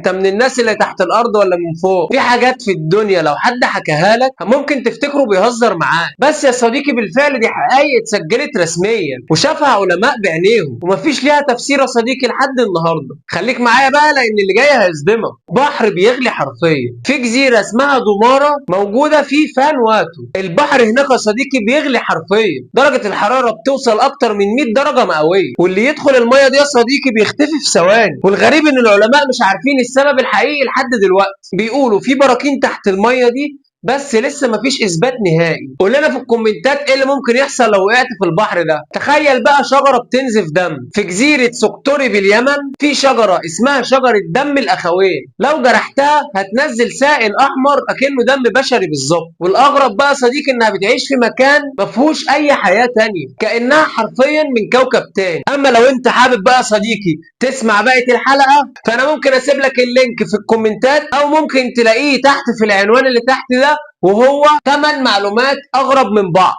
انت من الناس اللي تحت الارض ولا من فوق؟ في حاجات في الدنيا لو حد حكاها لك ممكن تفتكره بيهزر معاك، بس يا صديقي بالفعل دي حقائق اتسجلت رسميا وشافها علماء بعينيهم، ومفيش ليها تفسير يا صديقي لحد النهارده. خليك معايا بقى لان اللي جاي هيصدمك. بحر بيغلي حرفيا في جزيره اسمها دوماره موجوده في فانواتو. البحر هناك يا صديقي بيغلي حرفيا، درجه الحراره بتوصل اكتر من 100 درجه مئويه، واللي يدخل الميه دي يا صديقي بيختفي في ثواني. والغريب ان العلماء مش عارفين السبب الحقيقي لحد دلوقتي، بيقولوا في براكين تحت الميه دي بس لسه مفيش اثبات نهائي. قول لنا في الكومنتات ايه اللي ممكن يحصل لو وقعت في البحر ده. تخيل بقى شجره بتنزف دم في جزيره سقطري باليمن، في شجره اسمها شجره دم الاخوين، لو جرحتها هتنزل سائل احمر اكنه دم بشري بالظبط. والاغرب بقى يا صديقي انها بتعيش في مكان مفيهوش اي حياه تانيه، كانها حرفيا من كوكب تاني. اما لو انت حابب بقى يا صديقي تسمع بقيه الحلقه فانا ممكن اسيب لك اللينك في الكومنتات، او ممكن تلاقيه تحت في العنوان اللي تحت ده، وهو 8 معلومات اغرب من بعض.